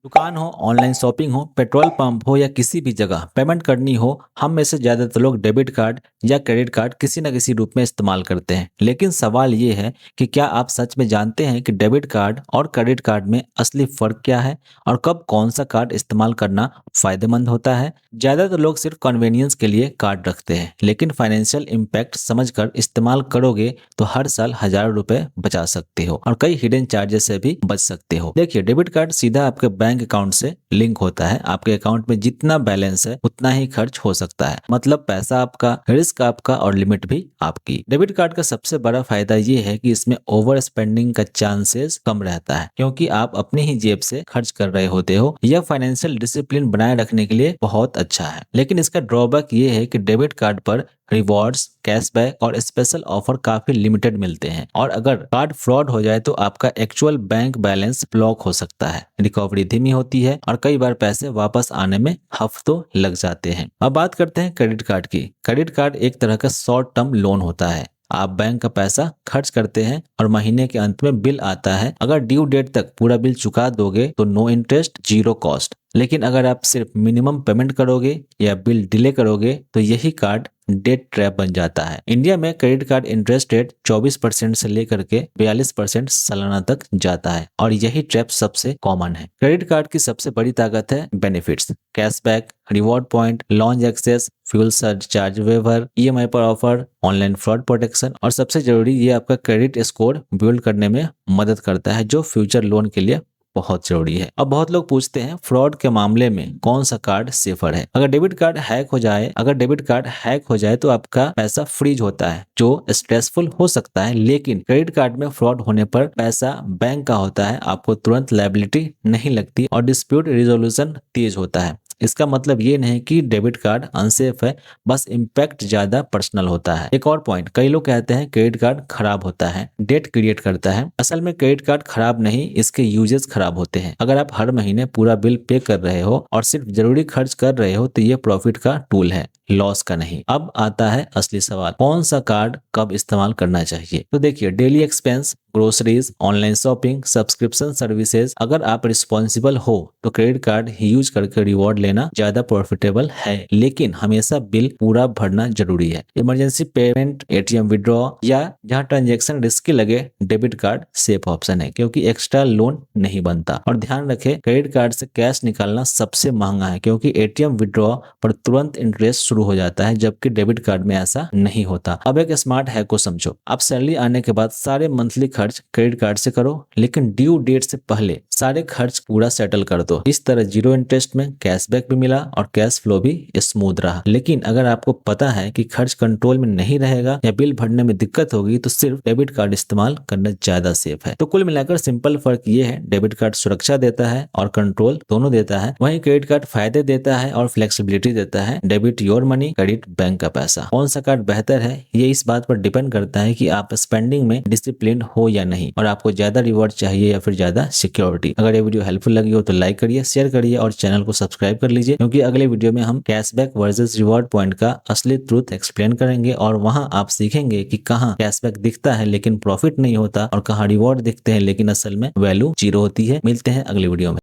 दुकान हो, online shopping हो, पेट्रोल पंप हो या किसी भी जगह पेमेंट करनी हो, हम में से ज़्यादातर लोग डेबिट कार्ड या क्रेडिट कार्ड किसी न किसी रूप में इस्तेमाल करते हैं। लेकिन सवाल ये है कि क्या आप सच में जानते हैं कि डेबिट कार्ड और क्रेडिट कार्ड में असली फ़र्क क्या है और कब कौन सा कार्ड इस्तेमाल करना फ़ायदेमंद होता है? ज़्यादातर लोग सिर्फ कन्वीनियंस के लिए कार्ड रखते हैं, लेकिन फाइनेंशियल इम्पैक्ट समझकर इस्तेमाल करोगे तो हर साल हज़ारों रुपए बचा सकते हो और कई हिडन चार्जेस से भी बच सकते हो। देखिए, डेबिट कार्ड सीधा आपके बैंक अकाउंट से लिंक होता है। आपके अकाउंट में जितना बैलेंस है उतना ही खर्च हो सकता है। मतलब पैसा आपका, रिस्क आपका और लिमिट भी आपकी। डेबिट कार्ड का सबसे बड़ा फायदा ये है कि इसमें ओवर स्पेंडिंग का चांसेस कम रहता है, क्योंकि आप अपनी ही जेब से खर्च कर रहे होते हो। यह फाइनेंशियल डिसिप्लिन बनाए रखने के लिए बहुत अच्छा है। लेकिन इसका ड्रॉबैक ये है कि डेबिट कार्ड पर रिवॉर्ड्स, कैशबैक और स्पेशल ऑफर काफी लिमिटेड मिलते हैं और अगर कार्ड फ्रॉड हो जाए तो आपका एक्चुअल बैंक बैलेंस ब्लॉक हो सकता है, रिकवरी धीमी होती है और कई बार पैसे वापस आने में हफ्तों लग जाते हैं। अब बात करते हैं क्रेडिट कार्ड की। क्रेडिट कार्ड एक तरह का शॉर्ट टर्म लोन होता है। आप बैंक का पैसा खर्च करते हैं और महीने के अंत में बिल आता है। अगर ड्यू डेट तक पूरा बिल चुका दोगे तो नो इंटरेस्ट, जीरो कॉस्ट। लेकिन अगर आप सिर्फ मिनिमम पेमेंट करोगे या बिल डिले करोगे तो यही कार्ड डेट ट्रैप बन जाता है। इंडिया में क्रेडिट कार्ड इंटरेस्ट रेट 24% से लेकर के 42% सालाना तक जाता है और यही ट्रैप सबसे कॉमन है। क्रेडिट कार्ड की सबसे बड़ी ताकत है benefits, cashback, reward point, lounge access, fuel charge waiver, EMI पर ऑफर, ऑनलाइन फ्रॉड प्रोटेक्शन और सबसे जरूरी ये आपका क्रेडिट स्कोर बिल्ड करने में मदद करता है, जो फ्यूचर लोन के लिए बहुत जरूरी है। अब बहुत लोग पूछते हैं फ्रॉड के मामले में कौन सा कार्ड सेफर है। अगर डेबिट कार्ड हैक हो जाए तो आपका पैसा फ्रीज होता है, जो स्ट्रेसफुल हो सकता है। लेकिन क्रेडिट कार्ड में फ्रॉड होने पर पैसा बैंक का होता है, आपको तुरंत लायबिलिटी नहीं लगती और डिस्प्यूट रिजोल्यूशन तेज होता है। इसका मतलब ये नहीं कि डेबिट कार्ड अनसेफ है, बस इम्पैक्ट ज्यादा पर्सनल होता है। एक और पॉइंट, कई लोग कहते हैं क्रेडिट कार्ड खराब होता है, डेट क्रिएट करता है। असल में क्रेडिट कार्ड खराब नहीं, इसके यूजेस खराब होते हैं। अगर आप हर महीने पूरा बिल पे कर रहे हो और सिर्फ जरूरी खर्च कर रहे हो तो ये प्रॉफिट का टूल है, लॉस का नहीं। अब आता है असली सवाल, कौन सा कार्ड कब इस्तेमाल करना चाहिए? तो देखिए, daily expense, groceries, online shopping, subscription services, अगर आप रिस्पॉन्सिबल हो तो क्रेडिट कार्ड यूज करके रिवॉर्ड लेना ज्यादा प्रॉफिटेबल है। लेकिन हमेशा बिल पूरा भरना जरूरी है। इमरजेंसी पेमेंट, एटीएम विड्रॉ या जहां ट्रांजैक्शन रिस्की लगे, डेबिट कार्ड सेफ ऑप्शन है, क्योंकि एक्स्ट्रा लोन नहीं बनता। और ध्यान रखें, क्रेडिट कार्ड से कैश निकालना सबसे महंगा है, क्योंकि एटीएम विड्रॉ पर तुरंत इंटरेस्ट शुरू हो जाता है, जबकि डेबिट कार्ड में ऐसा नहीं होता। अब एक स्मार्ट हैक को समझो। आप सैलरी आने के बाद सारे मंथली खर्च क्रेडिट कार्ड से करो, लेकिन ड्यू डेट से पहले सारे खर्च पूरा सेटल कर दो। इस तरह जीरो इंटरेस्ट में कैशबैक भी मिला और कैश फ्लो भी स्मूथ रहा। लेकिन अगर आपको पता है कि खर्च कंट्रोल में नहीं रहेगा या बिल भरने में दिक्कत होगी तो सिर्फ डेबिट कार्ड इस्तेमाल करना ज्यादा सेफ है। तो कुल मिलाकर सिंपल फर्क ये है, डेबिट कार्ड सुरक्षा देता है और कंट्रोल दोनों देता है, वहीं क्रेडिट कार्ड फायदे देता है और फ्लेक्सिबिलिटी देता है। Debit your money, credit bank का पैसा। कौन सा कार्ड बेहतर है ये इस बात पर डिपेंड करता है कि आप स्पेंडिंग में डिसिप्लिन हो या नहीं और आपको ज्यादा रिवॉर्ड चाहिए या फिर ज्यादा सिक्योरिटी। अगर ये वीडियो हेल्पफुल लगी हो तो लाइक करिए, शेयर करिए और चैनल को सब्सक्राइब कर लीजिए, क्योंकि अगले वीडियो में हम कैशबैक वर्सेस रिवॉर्ड पॉइंट का असली ट्रूथ एक्सप्लेन करेंगे और वहां आप सीखेंगे कि कहां कैशबैक दिखता है लेकिन प्रॉफिट नहीं होता और कहां रिवॉर्ड दिखते हैं लेकिन असल में वैल्यू जीरो होती है। मिलते हैं अगले वीडियो में।